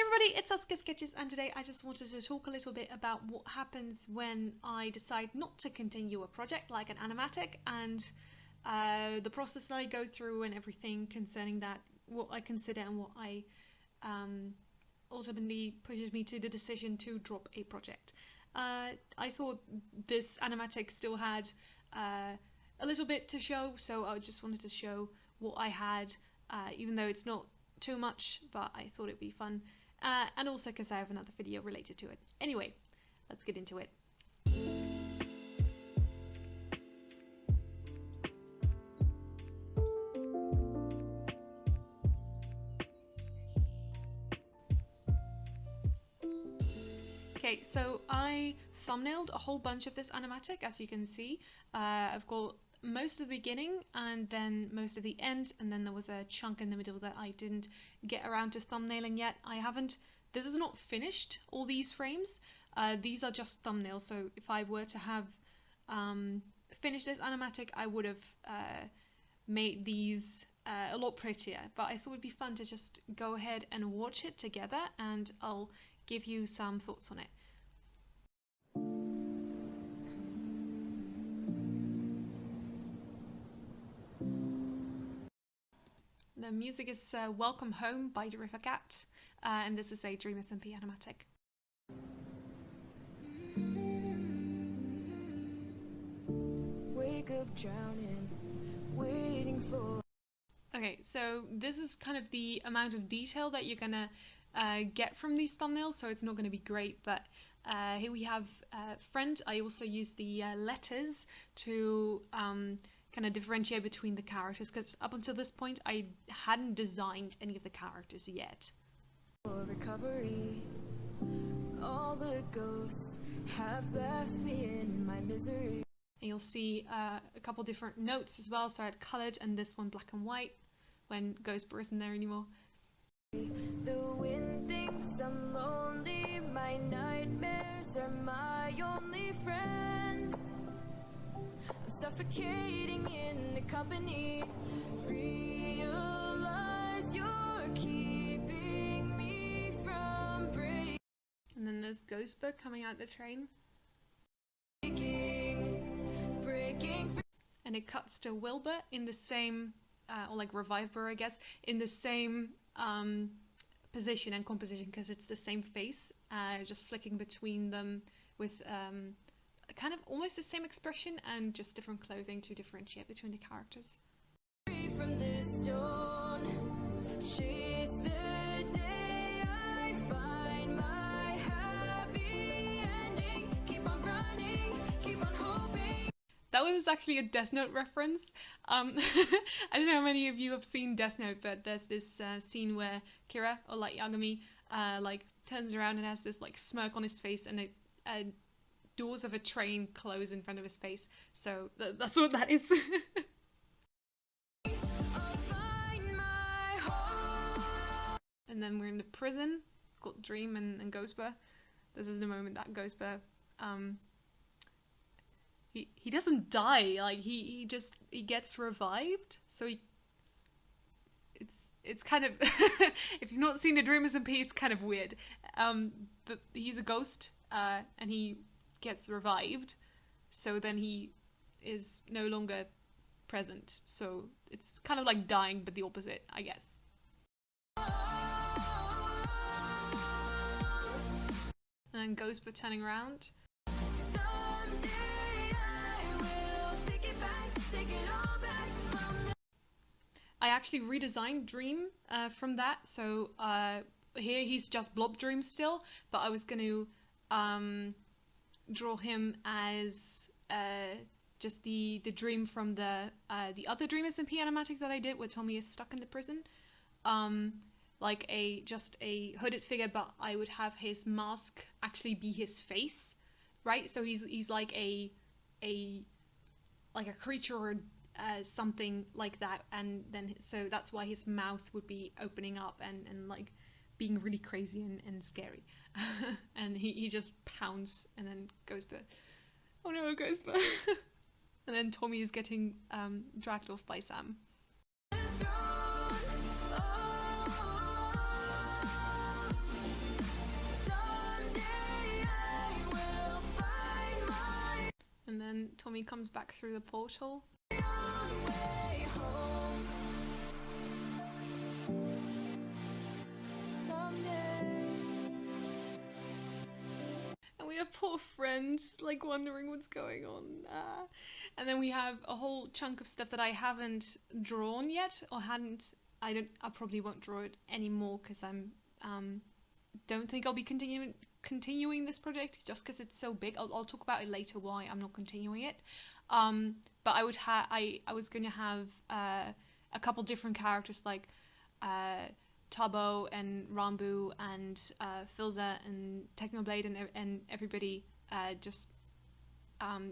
everybody, it's SaskiaSketches, and today I just wanted to talk a little bit about what happens when I decide not to continue a project like an animatic, and the process that I go through and everything concerning that, what I consider and what I ultimately pushes me to the decision to drop a project. I thought this animatic still had a little bit to show, so I just wanted to show what I had, even though it's not too much, but I thought it'd be fun, and also because I have another video related to it. Anyway, let's get into it. Okay, so I thumbnailed a whole bunch of this animatic, as you can see. I've got most of the beginning and then most of the end, and then there was a chunk in the middle that I didn't get around to thumbnailing yet. This is not finished, all these frames. These are just thumbnails, so if I were to have finished this animatic, I would have made these a lot prettier, but I thought it'd be fun to just go ahead and watch it together, and I'll give you some thoughts on it. The music is Welcome Home by the River Cat, and this is a Dream SMP animatic. Wake up drowning, waiting for... Okay, so this is kind of the amount of detail that you're gonna get from these thumbnails, so it's not going to be great, but here we have friend. I also use the letters to kind of differentiate between the characters, because up until this point I hadn't designed any of the characters yet. Recovery, all the ghosts have left me in my misery. And you'll see a couple different notes as well, so I had colored and this one black and white when Ghostbur isn't there anymore. The wind thinks I'm lonely, my nightmares are my only friends. I'm suffocating in the company, realize you're keeping me from breaking. And then there's Ghostbur coming out the train. Breaking. And it cuts to Wilbur in the same, or like Reviver, I guess, in the same position and composition, because it's the same face, just flicking between them with kind of almost the same expression and just different clothing to differentiate between the characters. From this stone, chase the day I find my happy ending, keep on running, keep on hoping. That was actually a Death Note reference. I don't know how many of you have seen Death Note, but there's this scene where Kira, or like Yagami, like turns around and has this like smirk on his face, and doors of a train close in front of his face. So that's what that is. And then we're in the prison. Got Dream and Ghostbur. This is the moment that Ghostbur he doesn't die, like he gets revived, so it's kind of if you've not seen the Dream SMP, it's kind of weird, but he's a ghost, and he gets revived, so then he is no longer present, so it's kind of like dying, but the opposite, I guess. And then Ghostbur turning around. I actually redesigned Dream from that, so here he's just Blob Dream still, but I was going to draw him as just the Dream from the other Dream SMP animatic that I did, where Tommy is stuck in the prison, like just a hooded figure, but I would have his mask actually be his face, right? So he's like a creature or something like that, and then so that's why his mouth would be opening up and like being really crazy and scary. And he just pounds and then Ghostbur, oh no, Ghostbur. And then Tommy is getting dragged off by Sam. comes back through the portal. And we have poor friend, like, wondering what's going on. And then we have a whole chunk of stuff that I haven't drawn yet, or I probably won't draw it anymore because don't think I'll be continuing this project just because it's so big. I'll talk about it later why I'm not continuing it. But I was going to have a couple different characters like Tubbo and Rambu and Filza and Technoblade and everybody just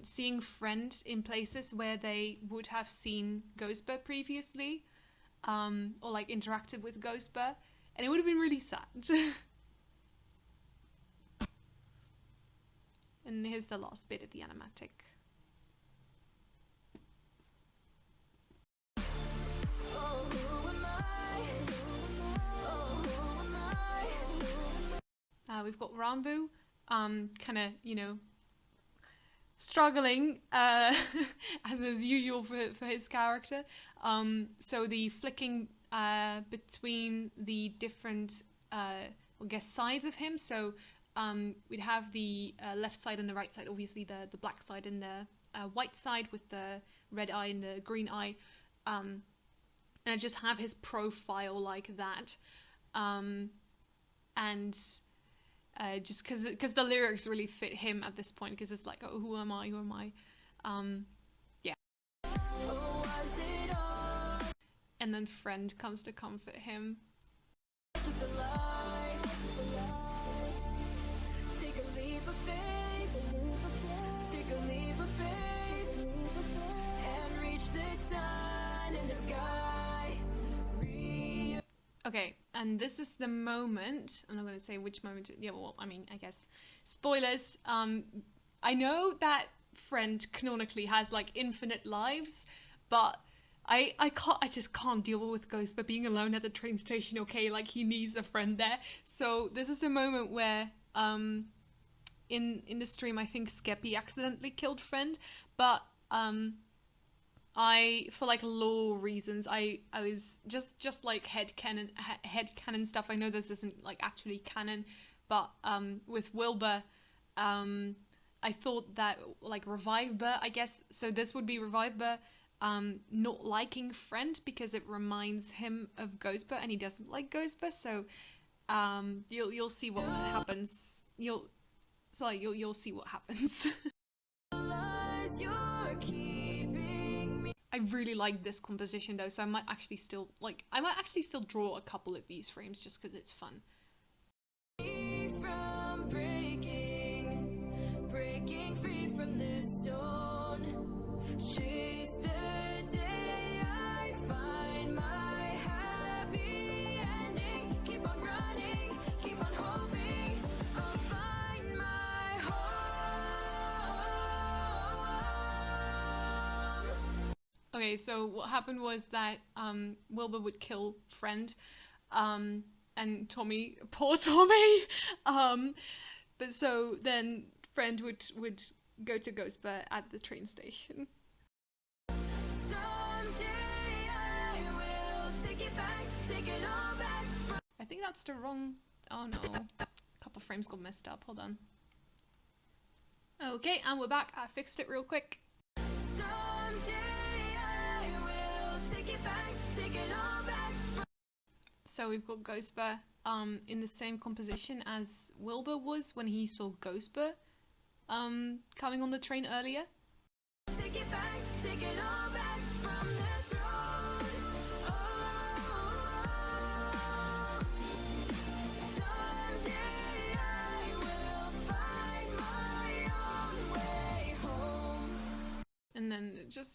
seeing friends in places where they would have seen Ghostbur previously, or like interacted with Ghostbur, and it would have been really sad. And here's the last bit of the animatic. We've got Rambu, kind of, you know, struggling, as is usual for his character. So the flicking between the different, I guess, sides of him. So we'd have the left side and the right side, obviously the black side and the white side with the red eye and the green eye. And I just have his profile like that. And just because the lyrics really fit him at this point, because it's like, oh, who am I? Yeah. And then friend comes to comfort him. It's just a lie. Take a leap of faith. Take a leap of faith. And reach the sun in the sky. Okay, and this is the moment, I'm not going to say which moment, yeah, well, I mean, I guess, spoilers. I know that friend canonically has, like, infinite lives, but I just can't deal with Ghostbur being alone at the train station, okay? Like, he needs a friend there. So this is the moment where, in the stream, I think Skeppy accidentally killed friend, but, for like lore reasons, I was just like headcanon stuff. I know this isn't like actually canon, but with Wilbur, I thought that like Revivebur, I guess, so this would be Revivebur not liking friend because it reminds him of Ghostbur and he doesn't like Ghostbur. So you'll see what happens. You'll see what happens. I really like this composition though, so I might actually still draw a couple of these frames just because it's fun. From breaking free from this stone, chase the day I find my happy ending. Keep on running, keep on hoping I'll find my home. Okay, so what happened was that Wilbur would kill friend, and Tommy, poor Tommy, but so then friend would go to Ghostbur at the train station. Someday I will take it back, take it all back. I think that's the wrong, oh no, a couple frames got messed up, hold on. Okay, and we're back, I fixed it real quick. Someday I will take it back, take it all back. So we've got Ghostbur in the same composition as Wilbur was when he saw Ghostbur coming on the train earlier. Take it back, take it all back from the throne. Oh, someday I will find my own way home. And then just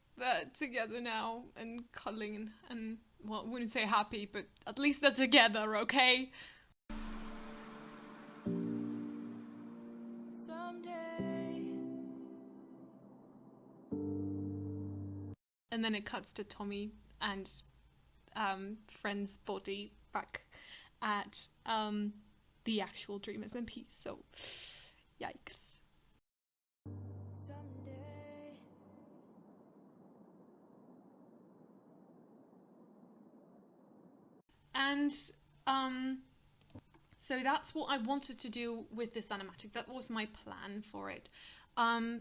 together now and cuddling and well, I wouldn't say happy, but at least they're together, okay? Someday. And then it cuts to Tommy and friend's body back at the actual Dreamers in Peace, so yikes. Someday And so that's what I wanted to do with this animatic. That was my plan for it.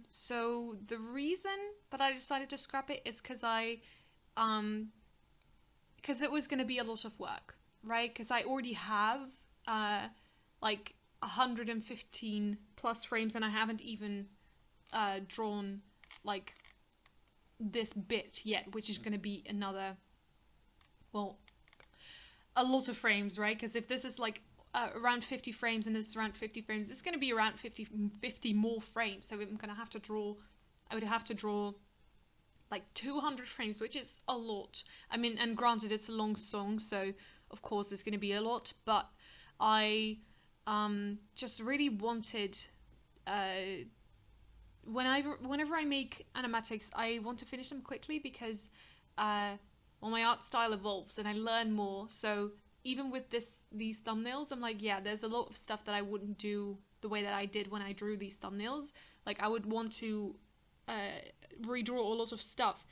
So the reason that I decided to scrap it is because it was going to be a lot of work, right? Because I already have like 115 plus frames, and I haven't even drawn like this bit yet, which is going to be another, well, a lot of frames, right? Because if this is like around 50 frames and this is around 50 frames, it's going to be around 50 more frames. So I'm going to have to draw, I would have to draw like 200 frames, which is a lot. I mean, and granted, it's a long song, so of course it's going to be a lot, but I just really wanted, whenever I make animatics, I want to finish them quickly because, well, my art style evolves and I learn more. So even with these thumbnails, I'm like, yeah, there's a lot of stuff that I wouldn't do the way that I did when I drew these thumbnails. Like, I would want to redraw a lot of stuff.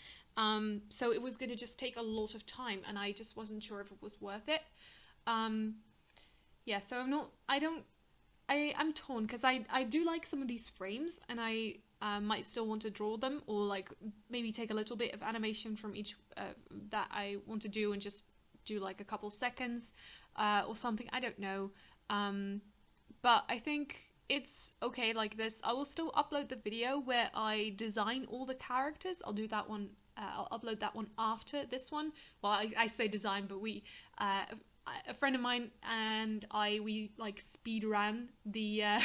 So it was going to just take a lot of time, and I just wasn't sure if it was worth it. Yeah, so I'm torn because I do like some of these frames, and I might still want to draw them, or like maybe take a little bit of animation from each that I want to do and just do like a couple seconds or something. I don't know. But I think it's okay like this. I will still upload the video where I design all the characters. I'll do that one. I'll upload that one after this one. Well, I say design, but a friend of mine and we like speed ran the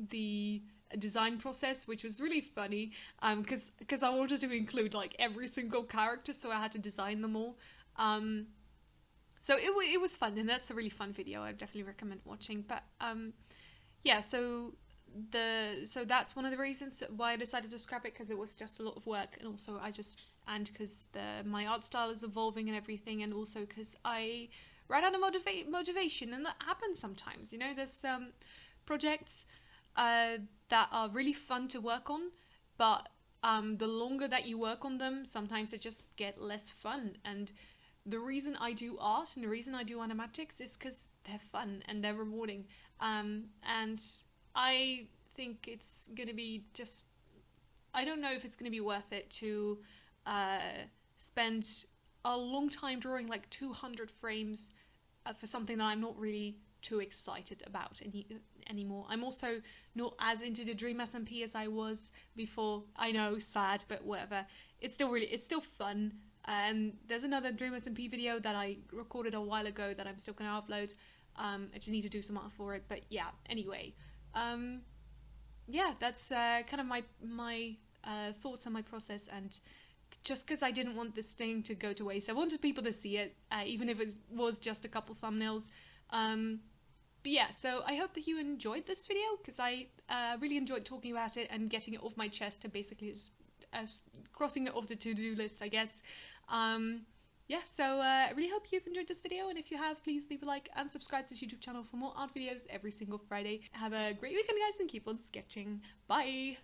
the design process, which was really funny because I wanted to include like every single character, so I had to design them all. So it was fun, and that's a really fun video. I definitely recommend watching. But yeah, so that's one of the reasons why I decided to scrap it, because it was just a lot of work, and also because my art style is evolving and everything, and also because I ran out of motivation, and that happens sometimes. You know, there's projects that are really fun to work on, but the longer that you work on them, sometimes they just get less fun. And the reason I do art and the reason I do animatics is because they're fun and they're rewarding. And I think it's gonna be just, I don't know if it's gonna be worth it to spend a long time drawing like 200 frames for something that I'm not really too excited about anymore. I'm also not as into the Dream SMP as I was before. I know, sad, but whatever. It's still fun. And there's another Dream SMP video that I recorded a while ago that I'm still gonna upload. I just need to do some art for it, but yeah, anyway. Yeah, that's kind of my thoughts on my process, and just because I didn't want this thing to go to waste. I wanted people to see it, even if it was just a couple thumbnails. But yeah, so I hope that you enjoyed this video, because I really enjoyed talking about it and getting it off my chest, and basically just crossing it off the to-do list, I guess. Yeah, so I really hope you've enjoyed this video, and if you have, please leave a like and subscribe to this YouTube channel for more art videos every single Friday. Have a great weekend, guys, and keep on sketching. Bye!